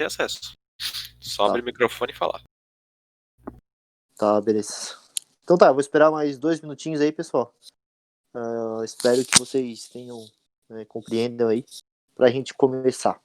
ter acesso. Só Tá. abrir o microfone e falar. Tá, beleza. Então tá, vou esperar mais 2 minutinhos aí, pessoal. Espero que vocês tenham, compreendam aí, pra gente começar.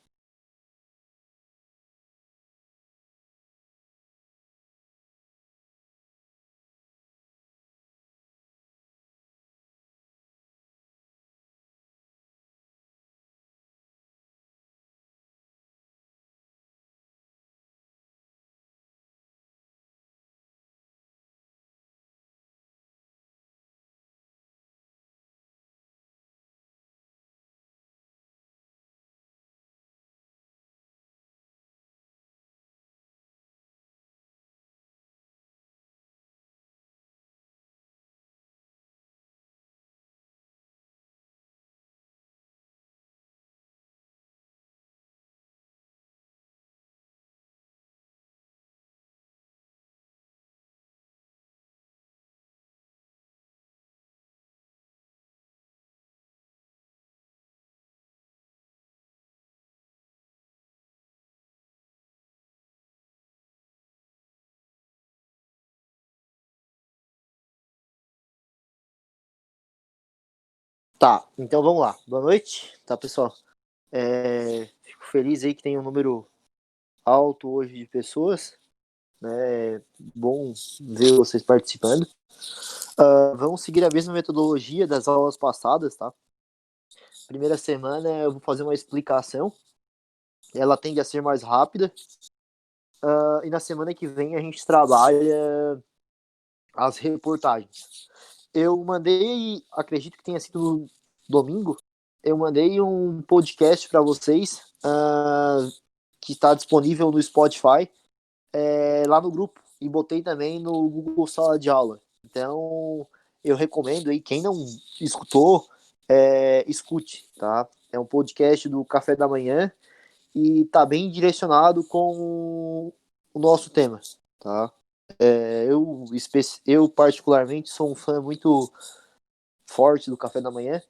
Tá, então vamos lá. Boa noite, tá, pessoal? Fico feliz aí que tem um número alto hoje de pessoas, né? Bom ver vocês participando. Vamos seguir a mesma metodologia das aulas passadas, tá? Primeira semana eu vou fazer uma explicação, ela tende a ser mais rápida, e na semana que vem a gente trabalha as reportagens. Eu mandei, acredito que tenha sido no domingo, eu mandei um podcast para vocês, que está disponível no Spotify, lá no grupo, e botei também no Google Sala de Aula. Então, eu recomendo aí, quem não escutou, escute, tá? É um podcast do Café da Manhã e tá bem direcionado com o nosso tema, tá? Eu particularmente sou um fã muito forte do Café da Manhã,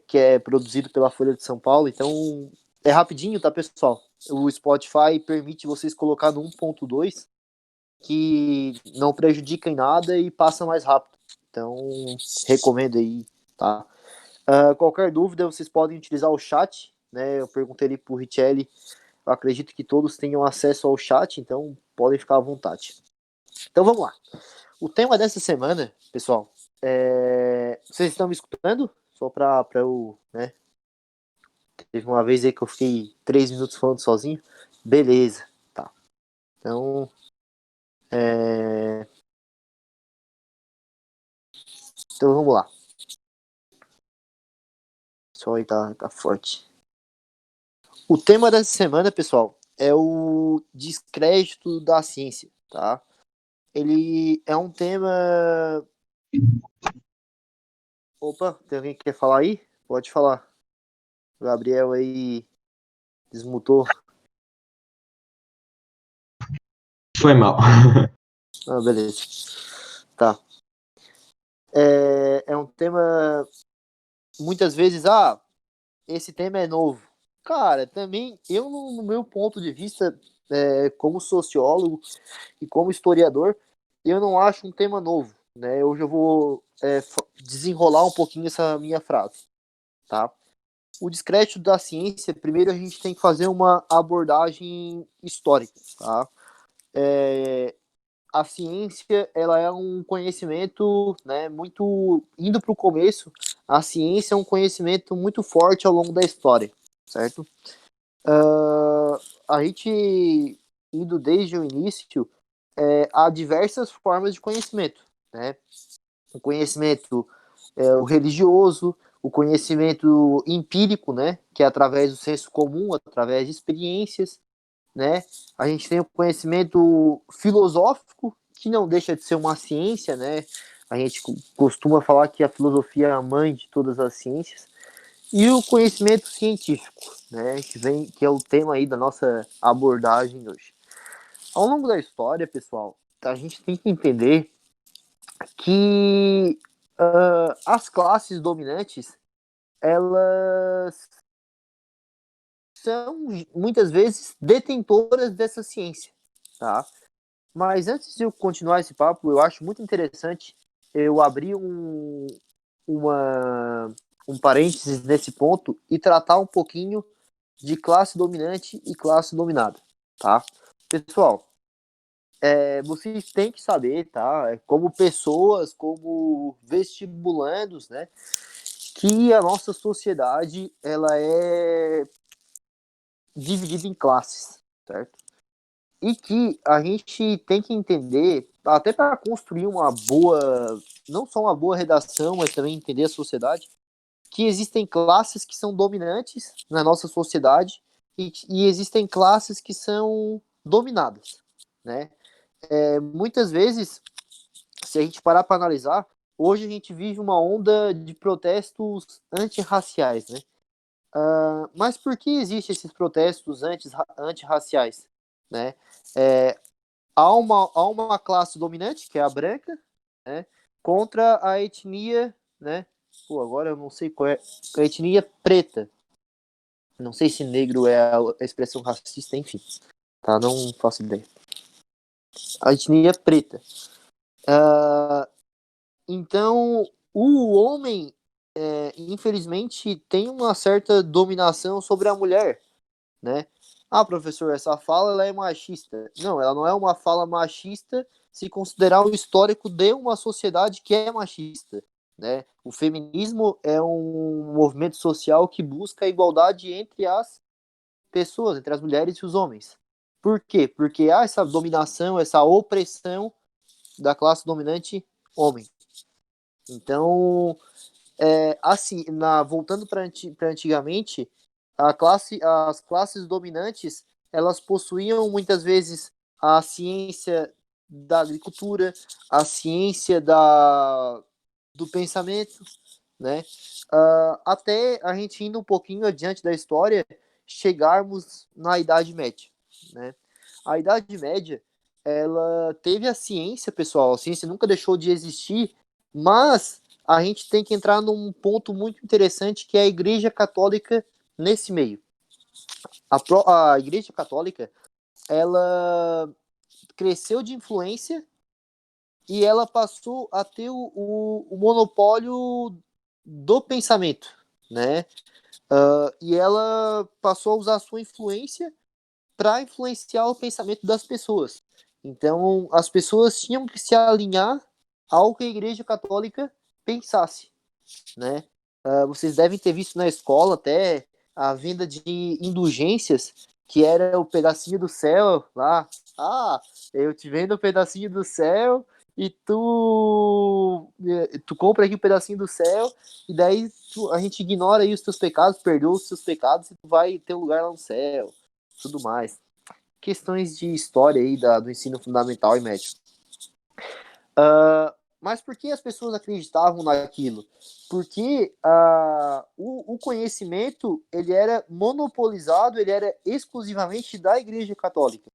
que é produzido pela Folha de São Paulo, então é rapidinho, tá, pessoal? O Spotify permite vocês colocar no 1.2, que não prejudica em nada e passa mais rápido. Então, recomendo aí, tá? Qualquer dúvida, vocês podem utilizar o chat, né? Eu perguntei ali pro Richelli, eu acredito que todos tenham acesso ao chat, então podem ficar à vontade. Então vamos lá. O tema dessa semana, pessoal, vocês estão me escutando? Só pra eu, né? Teve uma vez aí que eu fiquei 3 minutos falando sozinho. Beleza, tá. Então, então vamos lá. O sol aí tá forte. O tema dessa semana, pessoal, é o descrédito da ciência, tá? Ele é um tema. Opa, tem alguém que quer falar aí? Pode falar. O Gabriel aí desmutou. Foi mal. Beleza. Tá. É um tema. Muitas vezes, esse tema é novo. Cara, também, eu, no meu ponto de vista, como sociólogo e como historiador, eu não acho um tema novo, né? Hoje eu vou desenrolar um pouquinho essa minha frase, tá? O descrédito da ciência, primeiro a gente tem que fazer uma abordagem histórica, tá? A ciência, ela é um conhecimento, né, muito indo para o começo. A ciência é um conhecimento muito forte ao longo da história, certo? A gente indo desde o início, há diversas formas de conhecimento, né? O conhecimento o religioso, o conhecimento empírico, né, que é através do senso comum, através de experiências, né? A gente tem o conhecimento filosófico, que não deixa de ser uma ciência, né? A gente costuma falar que a filosofia é a mãe de todas as ciências. E o conhecimento científico, né? Que é o tema aí da nossa abordagem hoje. Ao longo da história, pessoal, a gente tem que entender que as classes dominantes, elas são, muitas vezes, detentoras dessa ciência, tá? Mas antes de eu continuar esse papo, eu acho muito interessante eu abrir um parênteses nesse ponto e tratar um pouquinho de classe dominante e classe dominada, tá? Pessoal, vocês têm que saber, tá? Como pessoas, como vestibulandos, né? Que a nossa sociedade, ela é dividida em classes, certo? E que a gente tem que entender, até para construir uma boa, não só uma boa redação, mas também entender a sociedade, que existem classes que são dominantes na nossa sociedade e existem classes que são dominadas, né? Muitas vezes, se a gente parar para analisar, hoje a gente vive uma onda de protestos antirraciais, né? Mas por que existem esses protestos antirraciais, né? É, há uma classe dominante, que é a branca, né? Contra a etnia, né? Pô, agora eu não sei qual é. A etnia preta. Não sei se negro é a expressão racista, enfim. Tá, não faço ideia. A etnia preta. Ah, então, o homem, infelizmente, tem uma certa dominação sobre a mulher, né? Ah, professor, essa fala ela é machista. Não, ela não é uma fala machista se considerar o histórico de uma sociedade que é machista, né? O feminismo é um movimento social que busca a igualdade entre as pessoas, entre as mulheres e os homens. Por quê? Porque há essa dominação, essa opressão da classe dominante homem. Então, assim, voltando para antigamente, as classes dominantes, elas possuíam muitas vezes a ciência da agricultura, a ciência do pensamento, né? Até a gente indo um pouquinho adiante da história, chegarmos na Idade Média, né? A Idade Média, ela teve a ciência, pessoal, a ciência nunca deixou de existir, mas a gente tem que entrar num ponto muito interessante que é a Igreja Católica nesse meio. A Igreja Católica, ela cresceu de influência e ela passou a ter o monopólio do pensamento, né? E ela passou a usar a sua influência para influenciar o pensamento das pessoas. Então, as pessoas tinham que se alinhar ao que a Igreja Católica pensasse, né? Vocês devem ter visto na escola até a venda de indulgências, que era o pedacinho do céu lá. Ah, eu te vendo o pedacinho do céu e tu compra aqui o pedacinho do céu e daí a gente ignora aí os teus pecados, perdoa os teus pecados e tu vai ter um lugar lá no céu, tudo mais. Questões de história aí do ensino fundamental e médio. Mas por que as pessoas acreditavam naquilo? Porque o conhecimento ele era monopolizado, ele era exclusivamente da Igreja Católica.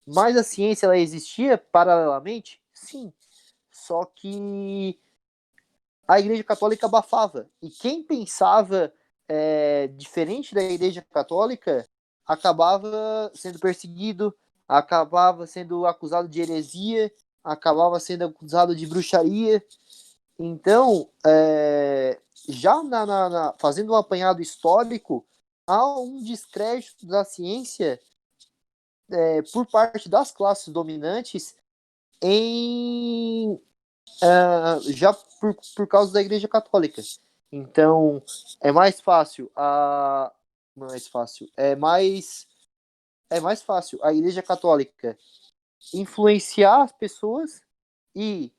Mas a ciência ela existia paralelamente? Sim. Só que a Igreja Católica abafava. E quem pensava diferente da Igreja Católica acabava sendo perseguido, acabava sendo acusado de heresia, acabava sendo acusado de bruxaria. Então, já fazendo um apanhado histórico, há um descrédito da ciência por parte das classes dominantes já por causa da Igreja Católica. Então, é mais fácil é mais fácil a Igreja Católica influenciar as pessoas e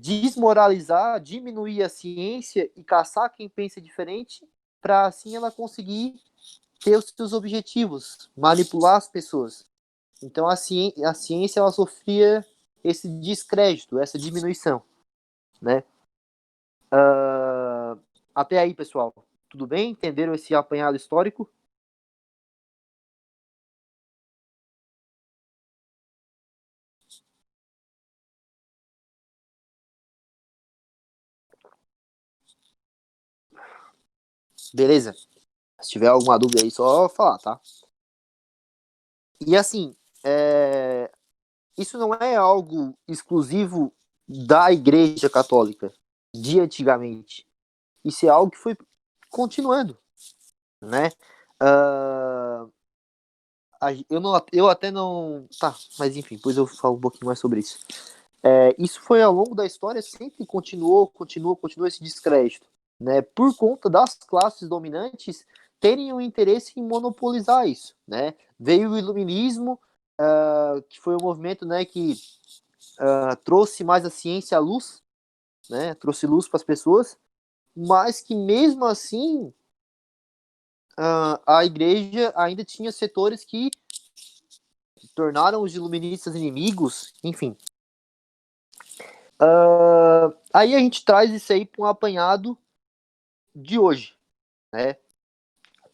desmoralizar, diminuir a ciência e caçar quem pensa diferente, para assim ela conseguir ter os seus objetivos, manipular as pessoas. Então a ciência ela sofria esse descrédito, essa diminuição, né? Até aí, pessoal, tudo bem? Entenderam esse apanhado histórico? Beleza. Se tiver alguma dúvida aí, só falar, tá? E assim, isso não é algo exclusivo da Igreja Católica de antigamente. Isso é algo que foi continuando, né? Eu até não... Tá, mas enfim, depois eu falo um pouquinho mais sobre isso. Isso foi ao longo da história, sempre continuou esse descrédito, né? Por conta das classes dominantes terem um interesse em monopolizar isso, né? Veio o Iluminismo, que foi um movimento, né, que trouxe mais a ciência à luz, né? Trouxe luz para as pessoas, mas que mesmo assim a igreja ainda tinha setores que tornaram os iluministas inimigos, enfim. Aí a gente traz isso aí para um apanhado de hoje, né?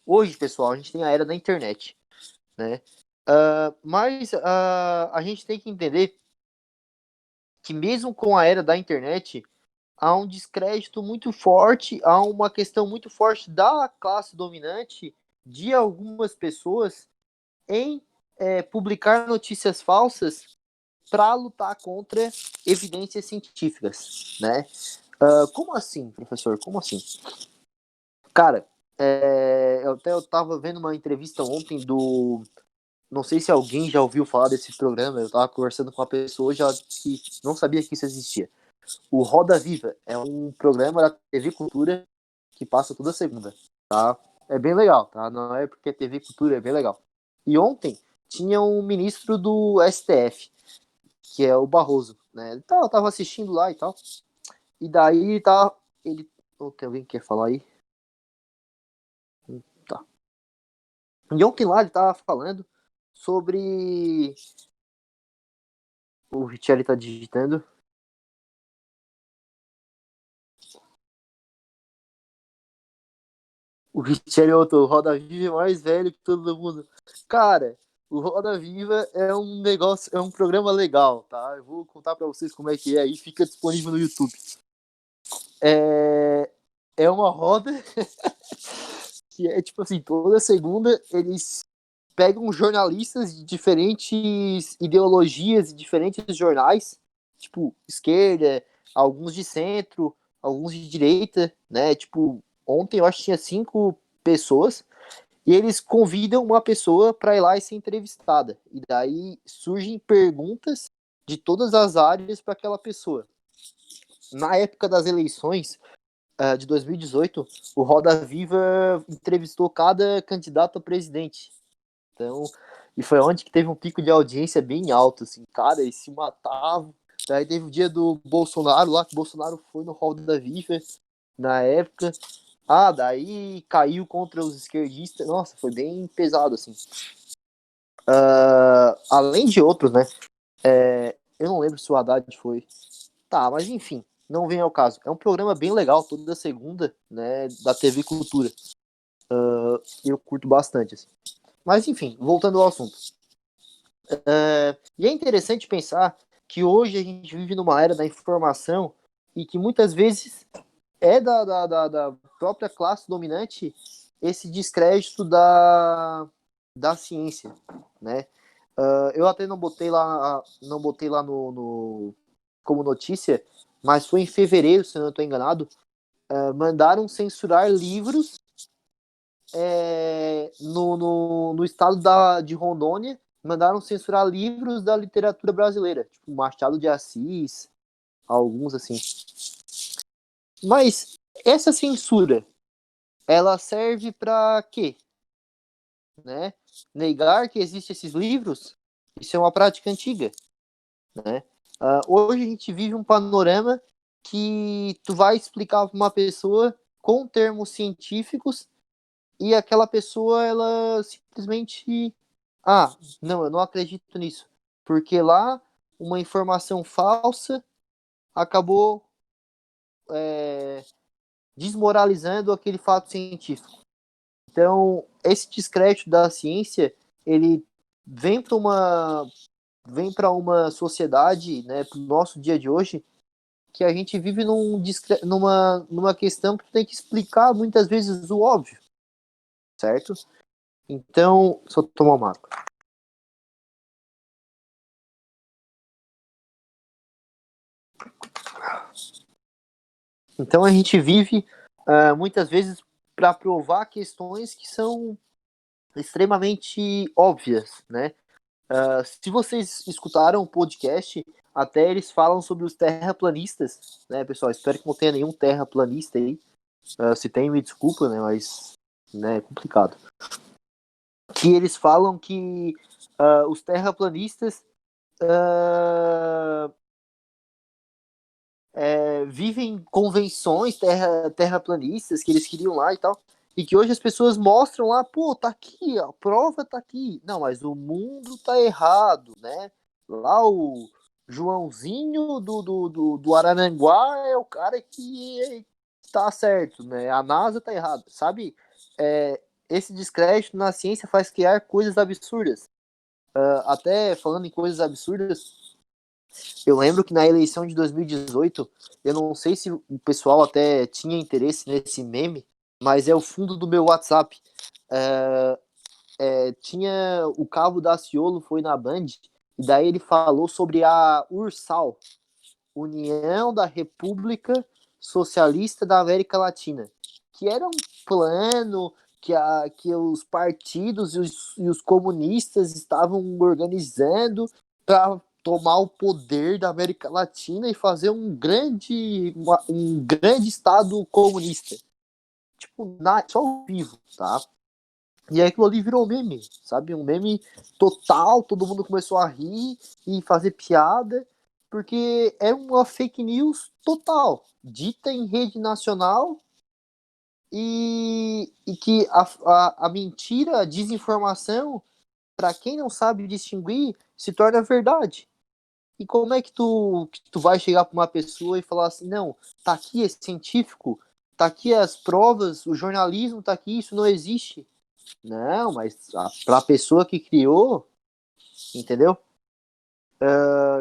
Hoje, pessoal, a gente tem a era da internet, né? Mas a gente tem que entender que mesmo com a era da internet, há um descrédito muito forte, há uma questão muito forte da classe dominante, de algumas pessoas, em publicar notícias falsas para lutar contra evidências científicas, né? Como assim, professor? Como assim? Cara, eu tava vendo uma entrevista ontem do... Não sei se alguém já ouviu falar desse programa, eu tava conversando com uma pessoa já que não sabia que isso existia. O Roda Viva é um programa da TV Cultura que passa toda segunda, tá? É bem legal, tá? Não é porque é TV Cultura, é bem legal. E ontem tinha um ministro do STF, que é o Barroso, né? Eu tava assistindo lá e tal. E daí tá. Ele. Oh, tem alguém que quer falar aí? Tá. E ontem lá ele tava falando sobre. O Richelli tá digitando. O Richelli é outro, o Roda Viva é mais velho que todo mundo. Cara, o Roda Viva é um negócio, é um programa legal, tá? Eu vou contar pra vocês como é que é aí, fica disponível no YouTube. É uma roda que é tipo assim, toda segunda eles pegam jornalistas de diferentes ideologias e diferentes jornais, tipo esquerda, alguns de centro, alguns de direita, né? Tipo, ontem eu acho que tinha 5 pessoas e eles convidam uma pessoa para ir lá e ser entrevistada. E daí surgem perguntas de todas as áreas para aquela pessoa. Na época das eleições de 2018, o Roda Viva entrevistou cada candidato a presidente. Então, e foi onde que teve um pico de audiência bem alto, assim, cara, eles se matavam. Daí teve o dia do Bolsonaro lá, que o Bolsonaro foi no Roda Viva na época. Daí caiu contra os esquerdistas. Nossa, foi bem pesado, assim. Além de outros, né? Eu não lembro se o Haddad foi. Tá, mas enfim, não vem ao caso. É um programa bem legal, toda segunda, né? Da TV Cultura. Eu curto bastante, assim. Mas enfim, voltando ao assunto. E é interessante pensar que hoje a gente vive numa era da informação e que muitas vezes é da própria classe dominante esse descrédito da ciência, né? Eu até não botei lá como notícia, mas foi em fevereiro, se eu não estou enganado, mandaram censurar livros no estado de Rondônia, mandaram censurar livros da literatura brasileira, tipo Machado de Assis, alguns assim. Mas essa censura, ela serve para quê? Né? Negar que existem esses livros? Isso é uma prática antiga, né? Hoje a gente vive um panorama que tu vai explicar para uma pessoa com termos científicos e aquela pessoa, ela simplesmente... não, eu não acredito nisso. Porque lá, uma informação falsa acabou desmoralizando aquele fato científico. Então, esse descrédito da ciência, ele vem para uma sociedade, né, para o nosso dia de hoje, que a gente vive numa questão que tem que explicar muitas vezes o óbvio. certo? Então, só tomar uma água. Então a gente vive muitas vezes para provar questões que são extremamente óbvias, né? Se vocês escutaram o podcast, até eles falam sobre os terraplanistas, né, pessoal? Espero que não tenha nenhum terraplanista aí. Se tem, me desculpa, né? Mas né, é complicado. Que eles falam que os terraplanistas vivem convenções terraplanistas que eles queriam lá e tal, e que hoje as pessoas mostram lá, pô, tá aqui, a prova tá aqui. Não, mas o mundo tá errado, né? Lá o Joãozinho do Araranguá é o cara que tá certo, né? A NASA tá errada, sabe? Esse descrédito na ciência faz criar coisas absurdas. Até falando em coisas absurdas, eu lembro que na eleição de 2018, eu não sei se o pessoal até tinha interesse nesse meme, mas é o fundo do meu WhatsApp. Tinha o Cabo Daciolo foi na Band, e daí ele falou sobre a URSAL, União da República Socialista da América Latina, que era um plano que os partidos e os comunistas estavam organizando para tomar o poder da América Latina e fazer um grande estado comunista. Tipo, só ao vivo, tá? E aí aquilo ali virou meme, sabe? Um meme total, todo mundo começou a rir e fazer piada, porque é uma fake news total, dita em rede nacional e que a mentira, a desinformação, para quem não sabe distinguir, se torna verdade. E como é que tu vai chegar para uma pessoa e falar assim, não, tá aqui, é científico, tá aqui as provas, o jornalismo tá aqui, isso não existe. Não, mas para a pessoa que criou, entendeu?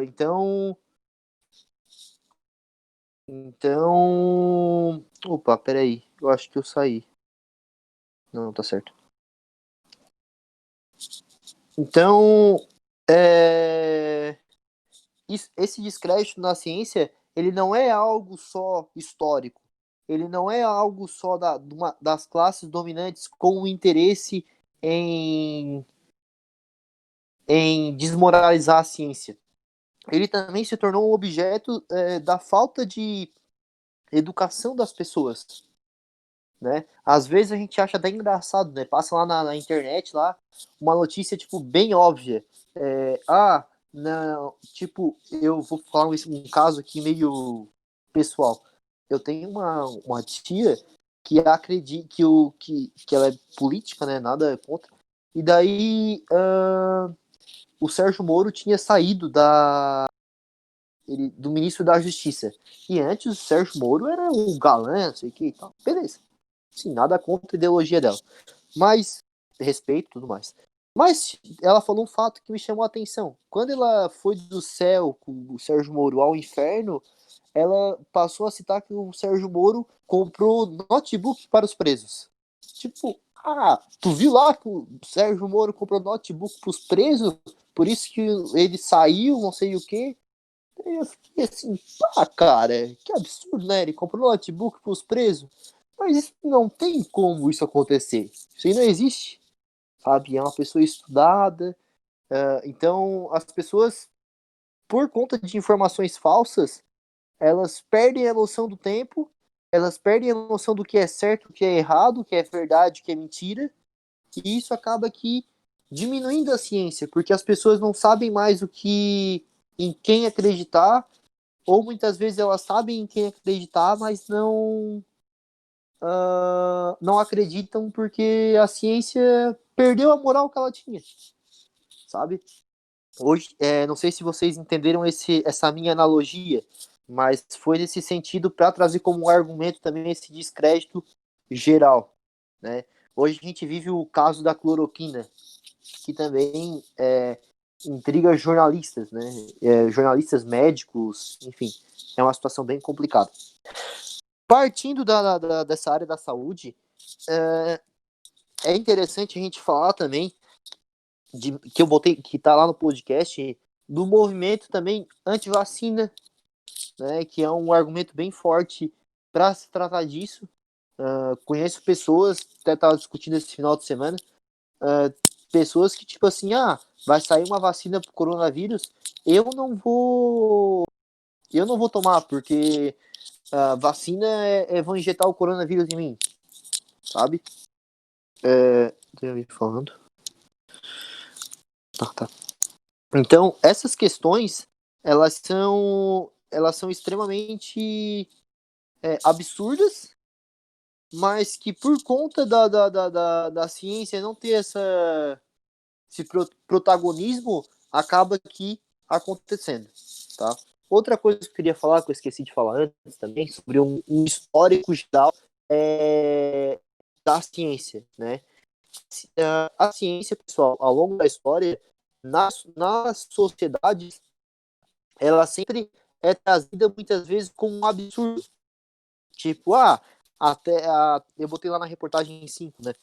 Então, opa, peraí, eu acho que eu saí. Não, tá certo. Então, esse descrédito na ciência, ele não é algo só histórico. Ele não é algo só das classes dominantes com o interesse em, em desmoralizar a ciência. Ele também se tornou um objeto da falta de educação das pessoas, né? Às vezes a gente acha até engraçado, né? Passa lá na internet lá uma notícia tipo bem óbvia. Não, tipo, eu vou falar um caso aqui meio pessoal. Eu tenho uma tia que acredita que ela é política, né? Nada contra. E daí o Sérgio Moro tinha saído do ministro da Justiça. E antes o Sérgio Moro era um galã, não sei o que e tal. Beleza. Sim, nada contra a ideologia dela. Mas, respeito e tudo mais. Mas ela falou um fato que me chamou a atenção. Quando ela foi do céu com o Sérgio Moro ao inferno, ela passou a citar que o Sérgio Moro comprou notebook para os presos. Tipo, tu viu lá que o Sérgio Moro comprou notebook para os presos? Por isso que ele saiu, não sei o quê. Eu fiquei assim, cara, que absurdo, né? Ele comprou um notebook para os presos. Mas isso não tem como isso acontecer. Isso aí não existe, sabe? É uma pessoa estudada. Então, as pessoas, por conta de informações falsas, elas perdem a noção do tempo, elas perdem a noção do que é certo, o que é errado, o que é verdade, o que é mentira. E isso acaba aqui diminuindo a ciência, porque as pessoas não sabem mais em quem acreditar, ou muitas vezes elas sabem em quem acreditar, mas não acreditam porque a ciência perdeu a moral que ela tinha, sabe? Hoje, não sei se vocês entenderam essa minha analogia, mas foi nesse sentido para trazer como um argumento também esse descrédito geral, né? Hoje a gente vive o caso da cloroquina, que também intriga jornalistas, né? Jornalistas médicos, enfim, é uma situação bem complicada. Partindo dessa área da saúde, é interessante a gente falar também que eu botei, que tá lá no podcast, do movimento também anti-vacina, né? Que é um argumento bem forte para se tratar disso. Conheço pessoas, até estava discutindo esse final de semana, pessoas que, tipo assim, vai sair uma vacina pro coronavírus, eu não vou. Eu não vou tomar, porque a vacina vão injetar o coronavírus em mim, sabe? Tem alguém falando? Tá. Então, essas questões, elas são extremamente absurdas, mas que por conta da ciência não ter esse protagonismo, acaba aqui acontecendo, tá? Outra coisa que eu queria falar, que eu esqueci de falar antes também, sobre um histórico geral da ciência, né? A ciência, pessoal, ao longo da história, nas sociedades, ela sempre é trazida muitas vezes como um absurdo. Tipo, eu botei lá na reportagem 5, né?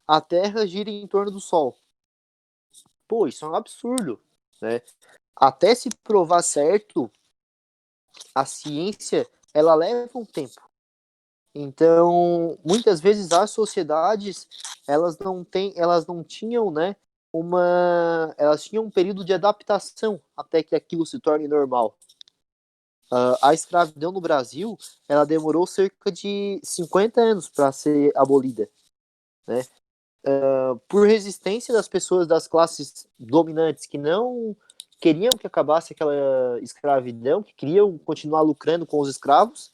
A Terra gira em torno do Sol. Pô, isso é um absurdo, né? Até se provar certo, a ciência, ela leva um tempo. Então, muitas vezes as sociedades, elas não tinham, né, elas tinham um período de adaptação até que aquilo se torne normal. A escravidão no Brasil, ela demorou cerca de 50 anos para ser abolida, né? Por resistência das pessoas das classes dominantes que não queriam que acabasse aquela escravidão, que queriam continuar lucrando com os escravos,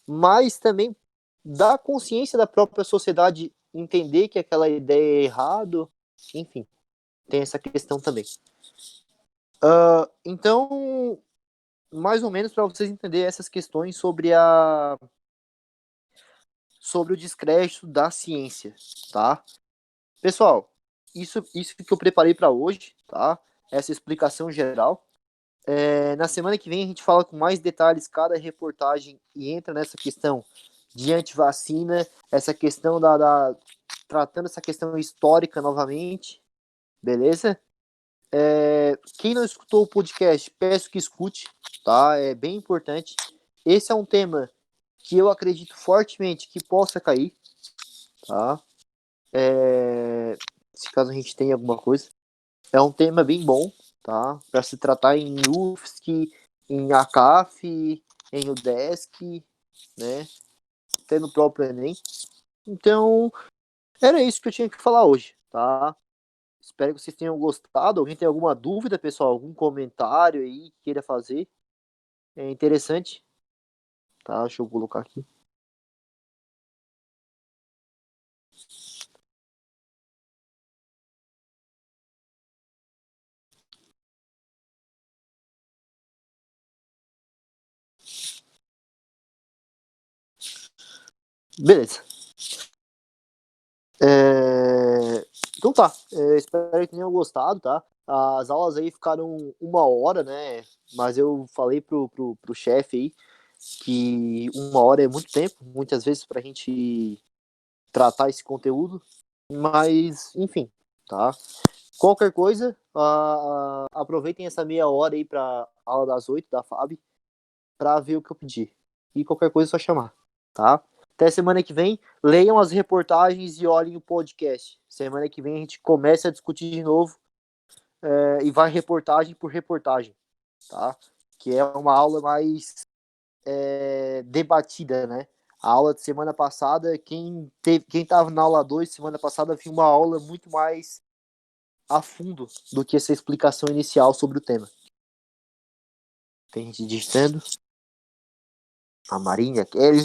mas também da consciência da própria sociedade entender que aquela ideia é errado, enfim, tem essa questão também. Então, mais ou menos para vocês entenderem essas questões sobre o descrédito da ciência, tá? Pessoal, isso que eu preparei para hoje, tá? Essa explicação geral. Na semana que vem a gente fala com mais detalhes cada reportagem e entra nessa questão de antivacina, essa questão tratando essa questão histórica novamente, beleza? Quem não escutou o podcast, peço que escute, tá? É bem importante. Esse é um tema que eu acredito fortemente que possa cair, tá? Se caso a gente tenha alguma coisa. É um tema bem bom, tá? Para se tratar em UFSC, em ACAF, em UDESC, né? Até no próprio Enem. Então, era isso que eu tinha que falar hoje, tá? Espero que vocês tenham gostado. Alguém tem alguma dúvida, pessoal? Algum comentário aí que queira fazer? É interessante, tá? Deixa eu colocar aqui. Beleza. Então tá. Espero que tenham gostado, tá? As aulas aí ficaram 1 hora, né? Mas eu falei pro chefe aí que 1 hora é muito tempo, muitas vezes, para a gente tratar esse conteúdo. Mas, enfim, tá? Qualquer coisa, aproveitem essa meia hora aí para aula das 8 da FAB para ver o que eu pedi. E qualquer coisa é só chamar, tá? Até semana que vem, leiam as reportagens e olhem o podcast. Semana que vem a gente começa a discutir de novo e vai reportagem por reportagem, tá? Que é uma aula mais debatida, né? A aula de semana passada, quem estava na aula 2 semana passada, viu uma aula muito mais a fundo do que essa explicação inicial sobre o tema. Tem gente digitando. A Marinha, Kelly.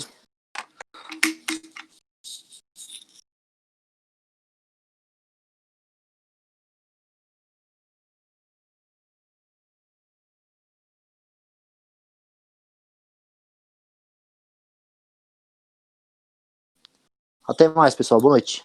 Até mais, pessoal. Boa noite.